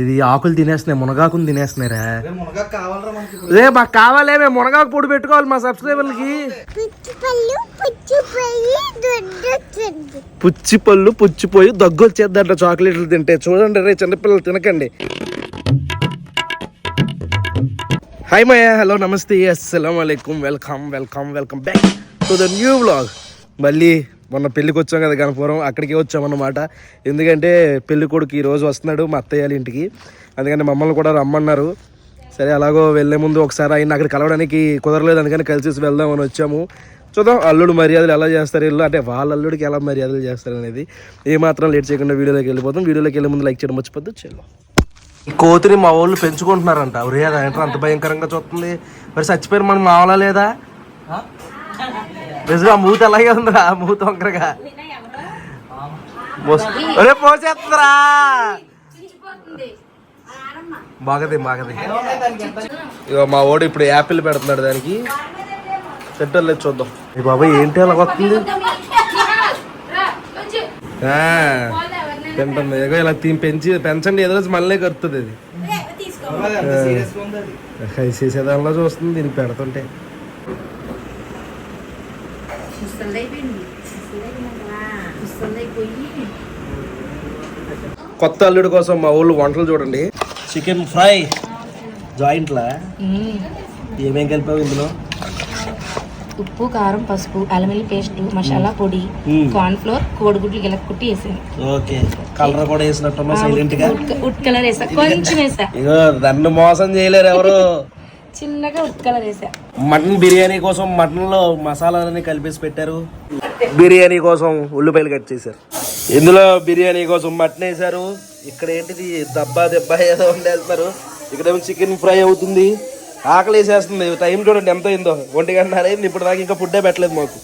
ఇది ఆకులు తినేస్తున్నాయి, మునగాకులు తినేస్తున్నారా. రే మాకు కావాలే, మేము మునగాకు పొడి పెట్టుకోవాలి మా సబ్స్క్రైబర్లకి. పుచ్చిపళ్ళు పుచ్చిపోయి దగ్గు వచ్చేద్దంట చాక్లెట్లు తింటే. చూడండి రే చిన్నపిల్లలు తినకండి. హాయ్ మాయా, హలో, నమస్తే, అస్సలం వాలేకుమ్, welcome welcome welcome back to the new vlog. మళ్ళీ మొన్న పెళ్ళికి వచ్చాం కదా గణపురం, అక్కడికి వచ్చామన్నమాట. ఎందుకంటే పెళ్లి కొడుకు ఈరోజు వస్తున్నాడు మా అత్తయ్య వాళ్ళ ఇంటికి, అందుకని మమ్మల్ని కూడా రమ్మన్నారు. సరే అలాగో వెళ్ళే ముందు ఒకసారి ఆయన అక్కడ కలవడానికి కుదరలేదు, అందుకని కలిసి వెళ్దామని వచ్చాము. చూద్దాం అల్లుడు మర్యాదలు ఎలా చేస్తారు వీళ్ళు, అంటే వాళ్ళ అల్లుడికి ఎలా మర్యాదలు చేస్తారు అనేది. ఏమాత్రం లేట్ చేయకుండా వీడియోలోకి వెళ్ళిపోతాం. వీడియోలోకి వెళ్ళే ముందు లైక్ చేయడం మర్చిపోద్దు. చెల్లు ఈ కోతిని మా వాళ్ళు పెంచుకుంటున్నారంట. ఒరే అదేంటో అంత భయంకరంగా చూస్తుంది. మరి చచ్చిపోయిన మనం మావలా లేదా? నిజంగా మూత అలాగే ఉందిరా, మూత వంకరగా. ఒరే పోసేస్తుందిరా. బాగది బాగది. ఇక మా వాడు ఇప్పుడు యాపిల్ పెడుతున్నాడు దానికి. సెంటర్ లేదు, చూద్దాం. ఈ బాబాయ్ ఏంటి అలా వస్తుంది? తింటుంది. ఏదో ఇలా పెంచండి, ఏదో రోజు మళ్ళీ కరుతుంది అది. చేసేదానిలో చూస్తుంది దీనికి పెడుతుంటే. కొత్త అల్లుడి కోసం మా ఊళ్ళో వంటలు చూడండి. చికెన్ ఫ్రై జాయింట్లా ఏమేం కలిపావు ఇందులో? ఉప్పు, కారం, పసుపు, అల్లం వెల్లుల్లి పేస్ట్, మసాలా పొడి, కార్న్ ఫ్లోర్, కోడిగుడ్లు గిల కుట్టి వేసాను. ఓకే, కలర్ కూడా వేసినట్టున్నా సైలెంట్ గా. ఉడ్ కలర్ వేసా, కొంచెం వేసా. ఇగో నన్ను మోసం చేయలేరు ఎవరు. చిన్నగా ఉడ్ కలర్ వేసా. మటన్ బిర్యానీ కోసం మటన్ లో మసాలాలని కలిపేసి పెట్టారు. బిర్యానీ కోసం ఉల్లిపాయలు కట్ చేశారు. ఇందులో బిర్యానీ కోసం మటన్ వేసారు. ఇక్కడ ఏంటిది దబ్బా ఏదో వండేస్తారు. ఇక్కడేమో చికెన్ ఫ్రై అవుతుంది. ఆకలి వేసేస్తుంది. టైం చూడండి ఎంత అయిందో, 1:30 అయింది. ఇప్పుడు దాకా ఇంకా ఫుడ్డే పెట్టలేదు మాకు.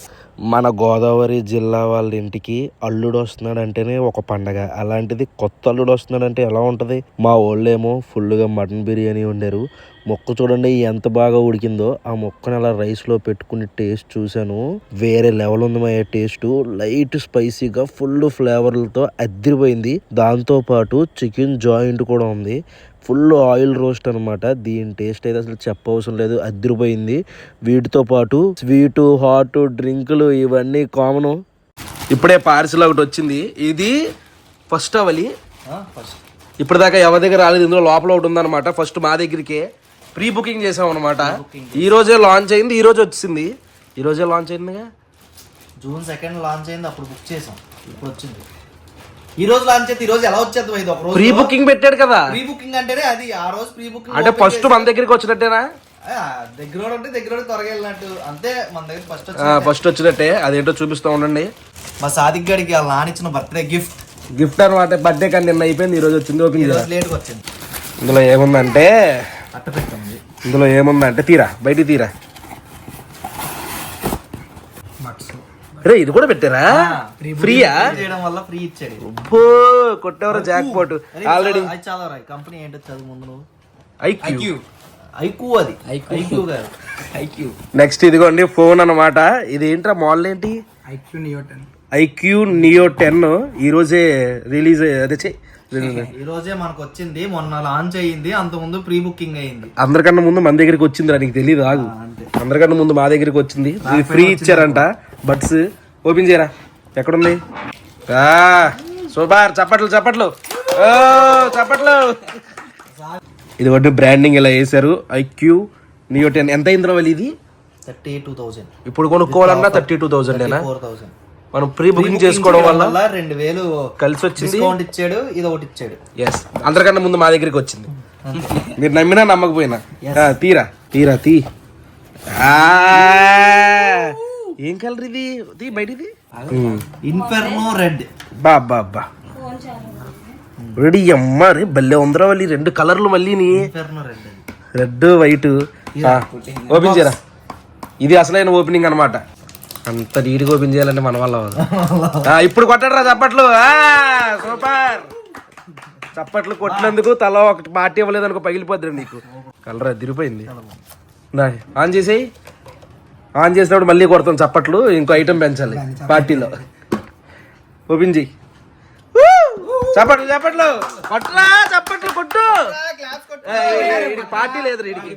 మన గోదావరి జిల్లా వాళ్ళ ఇంటికి అల్లుడు వస్తున్నాడు అంటేనే ఒక పండగ. అలాంటిది కొత్త అల్లుడు వస్తున్నాడంటే ఎలా ఉంటుంది? మా వాళ్ళేమో ఫుల్గా మటన్ బిర్యానీ వండారు. మొక్క చూడండి ఎంత బాగా ఉడికిందో. ఆ మొక్కను అలా రైస్లో పెట్టుకుని టేస్ట్ చూశాను. వేరే లెవెల్ ఉంది మా టేస్ట్. లైట్ స్పైసీగా ఫుల్ ఫ్లేవర్లతో అదిరిపోయింది. దాంతోపాటు చికెన్ జాయింట్ కూడా ఉంది. ఫుల్ ఆయిల్ రోస్ట్ అనమాట. దీని టేస్ట్ అయితే అసలు చెప్పవసరం లేదు, అదిరిపోయింది. వీటితో పాటు స్వీటు, హాట్ డ్రింకులు ఇవన్నీ కామను. ఇప్పుడే పార్సిల్ ఒకటి వచ్చింది. ఇది ఫస్ట్ అవలి. ఇప్పటిదాకా ఎవరి దగ్గర రాలేదు. ఇందులో లోపల ఒకటి ఉందన్నమాట. ఫస్ట్ మా దగ్గరికే ప్రీ బుకింగ్ చేసాం అనమాట. ఈ రోజే లాంచ్ అయింది, ఈ రోజు వచ్చింది. ఈ రోజే లాంచ్ అయిందిగా, June 2 లాంచ్ అయింది. అప్పుడు బుక్ చేసాం, ఇప్పుడు వచ్చింది. ఈ రోజు లాంచ్ అయితే ఈ రోజు ఎలా వచ్చేది? ఇది ఒక రోజు ప్రీ బుకింగ్ పెట్టాడు కదా. ప్రీ బుకింగ్ అంటేనే అది ఆ రోజు ప్రీ బుకింగ్ అంటే ఫస్ట్ మన దగ్గరికి వచ్చినట్టేనా? దగ్గర ఉంటే దగ్గర త్వరగా వెళ్ళినట్టు అంతే. మన దగ్గర ఫస్ట్ వచ్చినట్టే. అదేంటో చూపిస్తూ ఉండండి. మా సాదిక్ గడికి వాళ్ళ నాన్న ఇచ్చిన బర్త్డే గిఫ్ట్ అనమాట. బర్త్డే కానీ నిన్న అయిపోయింది, ఈ రోజు వచ్చింది. ఓపెన్ చేయాలి. లేట్గా వచ్చింది. ఇందులో ఏముందంటే ఇందులో ఏముందంటే తీరా బయటికి తీరా. రే ఇది కూడా పెట్టారా? ఫ్రీయా? చేయడం వల్ల ఫ్రీ ఇచ్చాడు. కొట్టేవరా జాక్ పోటు. ఆల్రెడీ చాలా కంపెనీ ఏంటో చదువు ముందు నువ్వు. ఐక్యూ. నెక్స్ట్ ఇదిగోండి ఫోన్ అన్నమాట. ఇది ఏంట్రా మోడల్ ఏంటి? ఐక్యూ నియో 10 ఈ రోజే రిలీజ్. అదే ఈ రోజే మనకు వచ్చింది. మొన్న లాంచ్ అయ్యింది, అంత ముందు ప్రీ బుకింగ్ అయింది. అందరికన్నా ముందు మన దగ్గరికి వచ్చింది. నీకు తెలియదు, ఆగు. అందరికన్నా ముందు మా దగ్గరికి వచ్చింది. ఇది ఫ్రీ ఇచ్చారంట. బడ్స్ ఓపెన్ చేయరా. ఎక్కడుంది? సూపర్. చప్పట్లు చప్పట్లు చప్పట్లు. ఇది ఒకటి బ్రాండింగ్ ఇలా వేసారు. IQOO Neo 10. ఎంత అయిందిరా వాళ్ళు? ఇది 32,000. ఇప్పుడు కొనుక్కోవాలన్నా 32,000. మనం ప్రీ బుకింగ్ చేసుకోవడం వల్ల 2,000 కలిసి వచ్చింది. డిస్కౌంట్ ఇచ్చాడు, ఇది ఒకటి ఇచ్చాడు. ఎస్, అందరికన్నా ముందు మా దగ్గరికి వచ్చింది. మీరు నమ్మినా నమ్మకపోయినా. తీరా తీరా తీ. ఏం కలర్ ఇది? బయటిది ఇన్ఫెర్నో రెడ్. బాబా రెడీ అమ్మారి భలే ఉందరా వాళ్ళు. 2 కలర్లు మళ్ళీ రెడ్ వైట్. ఓపెన్ చేయరా. ఇది అసలైన ఓపెనింగ్ అనమాట. అంత నీట్గా ఓపెన్ చేయాలంటే మన వల్ల. ఇప్పుడు కొట్టడరా చప్పట్లు. సూపర్. చప్పట్లు కొట్టినందుకు తల ఒకటి పార్టీ ఇవ్వలేదు అనుకో, పగిలిపోద్ది నీకు. కలర్ అదిరిపోయింది. ఆన్ చేసేయి. ఆన్ చేసినప్పుడు మళ్ళీ కొడతాం చప్పట్లు. ఇంకో ఐటెం పెంచాలి పార్టీలో. ఓపెన్ చేయి. చప్పట్లు చప్పట్లు కొట్టరా చప్పట్లు కొట్టు. పార్టీ లేదు వీడికి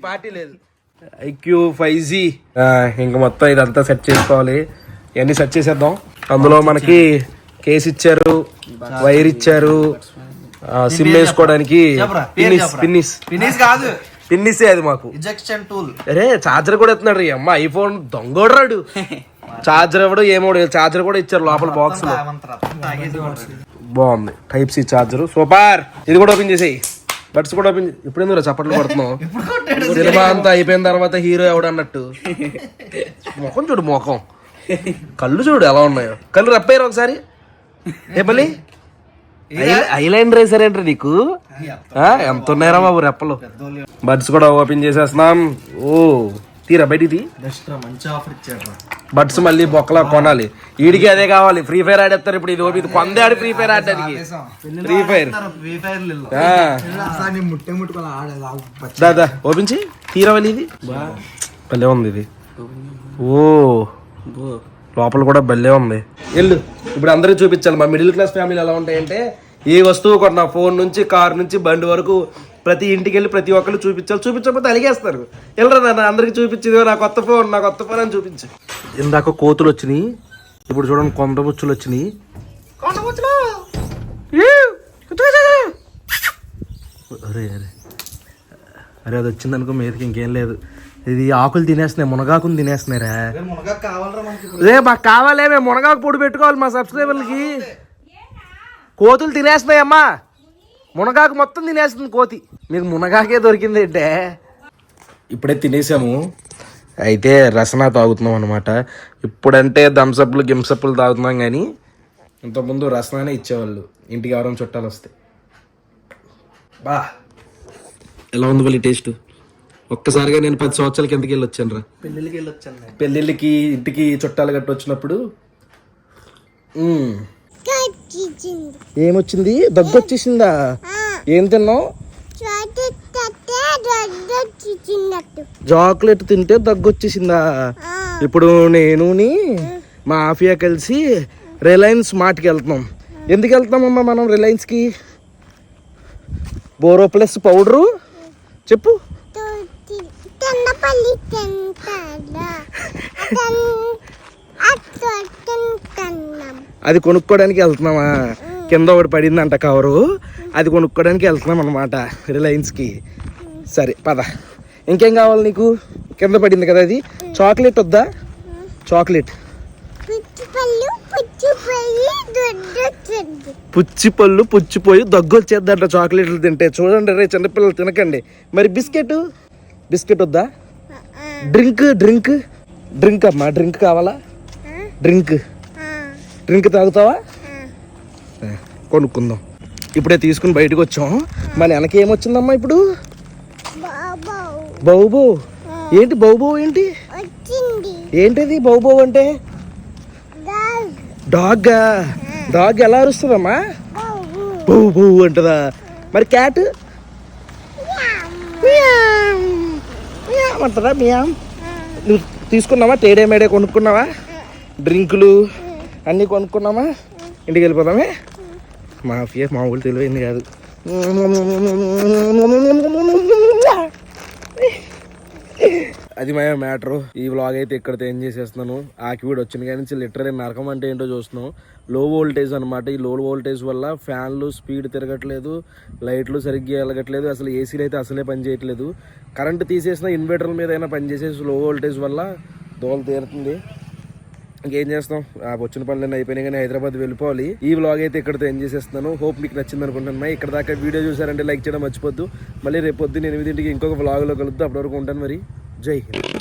పార్టీ లేదు. IQ 5G ఇంక మొత్తం ఇదంతా సెట్ చేసుకోవాలి. ఇవన్నీ సెట్ చేసేద్దాం. అందులో మనకి కేస్ ఇచ్చారు, వైర్ ఇచ్చారు, సిమ్ వేసుకోవడానికి పిన్నిసే అది మాకు. Injection tool. అరే చార్జర్ కూడా ఎత్తున్నాడు అమ్మ. ఐఫోన్ దొంగోడరాడు. చార్జర్ ఎవడో ఏమో చార్జర్ కూడా ఇచ్చారు లోపల బాక్స్ లో. బాగుంది టైప్-C చార్జర్ సూపర్. ఇది కూడా ఓపెన్ చేసేయి. బడ్స్ కూడా ఓపెన్. ఇప్పుడు ఎందుకు చప్పట్లు కొడుతున్నావు? సినిమా అంతా అయిపోయిన తర్వాత హీరో ఎవడు అన్నట్టు. ముఖం చూడు, ముఖం కళ్ళు చూడు ఎలా ఉన్నాయో. కళ్ళు రప్పారు ఒకసారి. ఏ పల్లి ఐలైన్ రేసర్ ఏంట్రా నీకు? ఎంత ఉన్నాయరా బాబు రెప్పలు. బడ్స్ కూడా ఓపెన్ చేసేస్తున్నాం. ఓ తీరా బయటిది. బడ్స్ మళ్ళీ బొక్కలా కొనాలి. వీడికి అదే కావాలి. ఫ్రీ ఫైర్ ఆడేస్తారు ఇప్పుడు. ఇది కొందే ఆడి ఫ్రీ ఫైర్ ఆడడానికి. ఫ్రీ ఫైర్ దాదా ఓపెన్ చేయి. తీరా మళ్ళీ ఇది భలే ఉంది. ఇది ఓ లోపల కూడా భలే ఉంది. వెళ్ళు ఇప్పుడు అందరికి చూపించాలి. మా మిడిల్ క్లాస్ ఫ్యామిలీ ఎలా ఉంటాయంటే ఏ వస్తువు కొన్నా ఫోన్ నుంచి కార్ నుంచి బండి వరకు ప్రతి ఇంటికి వెళ్ళి ప్రతి ఒక్కరు చూపించాలి. చూపించకపోతే అలిగేస్తారు. వెళ్ళరా నాన్న అందరికి చూపించేది నా కొత్త ఫోన్ అని చూపించు. ఇందాక కోతులు వచ్చినాయి. ఇప్పుడు చూడండి కొండముచ్చులు వచ్చినాయి. అరే అరే అరే అది వచ్చింది అనుకో మీదకి ఇంకేం లేదు. ఇది ఆకులు తినేస్తున్నాయి, మునగాకులు తినేస్తున్నారా. రే మాకు కావాలే, మేము మునగాకు పొడి పెట్టుకోవాలి మా సబ్స్క్రైబర్లకి. కోతులు తినేస్తున్నాయి అమ్మా. మునగాకు మొత్తం తినేస్తుంది కోతి. మీకు మునగాకే దొరికింది అంటే ఇప్పుడే తినేసాము. అయితే రసనా తాగుతున్నాం అనమాట. ఇప్పుడంటే థమ్సప్లు గిమ్సప్లు తాగుతున్నాం, కానీ ఇంతకుముందు రసనానే ఇచ్చేవాళ్ళు ఇంటికి ఎవరైనా చుట్టాలు వస్తే. బా ఎలా ఉంది మళ్ళీ టేస్ట్? ఒక్కసారిగా నేను 10 సంవత్సరాల కిందకి వెళ్ళి వచ్చాను రా. పెళ్ళిళ్ళకి ఇంటికి చుట్టాలు గట్టి వచ్చినప్పుడు. ఏమొచ్చింది? దగ్గు వచ్చేసిందా? ఏం తిన్నావు? చాక్లెట్ తింటే దగ్గు వచ్చేసిందా? ఇప్పుడు నేను మా ఆఫియా కలిసి రిలయన్స్ మార్ట్కి వెళ్తున్నాం. ఎందుకు వెళ్తున్నామమ్మా మనం రిలయన్స్కి? బోరో ప్లస్ పౌడరు చెప్పు. అది కొనుక్కోడానికి వెళ్తున్నామా? కింద ఒకటి పడిందంట కవరు, అది కొనుక్కోడానికి వెళ్తున్నాం అనమాట రిలయన్స్కి. సరే పద. ఇంకేం కావాలి నీకు? కింద పడింది కదా అది. చాక్లెట్ వద్దా? చాక్లెట్ పుచ్చిపళ్ళు పుచ్చిపోయి దగ్గు వచ్చేద్దంట చాక్లెట్లు తింటే. చూడండి రే చిన్నపిల్లలు తినకండి. మరి బిస్కెట్ వద్దా? డ్రింక్ అమ్మా. డ్రింక్ కావాలా? డ్రింక్ తాగుతావా? కొనుక్కుందాం. ఇప్పుడే తీసుకుని బయటకు వచ్చాం. మన వెనక ఏమొచ్చిందమ్మా ఇప్పుడు? బౌబో. ఏంటి బౌబో? ఏంటిది బౌబో అంటే? డాగ్ ఎలా అరుస్తుందమ్మా? బౌ అంటదా? మరి క్యాట్ అంటదా? మియామ్. నువ్వు తీసుకున్నావా? టేడే మేడే కొనుక్కున్నావా? డ్రింకులు అన్నీ కొనుక్కున్నామా? ఇంటికి వెళ్ళిపోదామే. మాఫియా మామూలు తెలివైంది కాదు. అది మా మ్యాటరు. ఈ వ్లాగ్ అయితే ఇక్కడితో ఏం చేసేస్తున్నాను. ఆకివీడు వచ్చిన కానీ నుంచి లిటరరీ నరకం అంటే ఏంటో చూస్తున్నాం. లో వోల్టేజ్ అనమాట. ఈ లో వోల్టేజ్ వల్ల ఫ్యాన్లు స్పీడ్ తిరగట్లేదు, లైట్లు సరిగ్గా వెలగట్లేదు, అసలు ఏసీలు అయితే అసలే పని చేయట్లేదు. కరెంటు తీసేసిన ఇన్వర్టర్ల మీద అయినా పనిచేసేసి లో వోల్టేజ్ వల్ల దోలు తీరుతుంది. ఇంకేం చేస్తాం, వచ్చిన పనులన్నీ అయిపోయినాయి కానీ హైదరాబాద్ వెళ్ళిపోవాలి. ఈ వ్లాగ్ అయితే ఇక్కడితో ఎంజాయ్ చేసేస్తున్నాను. హోప్ మీకు నచ్చింది అనుకుంటున్నాను. ఇక్కడ దాకా వీడియో చూసారంటే లైక్ చేయడం మర్చిపోద్దు. మళ్ళీ రేపు పొద్దున్న 8 ఇంకొక వ్లాగ్లో కలుద్దాం. అప్పటివరకు ఉంటాను మరి. జై హింద్.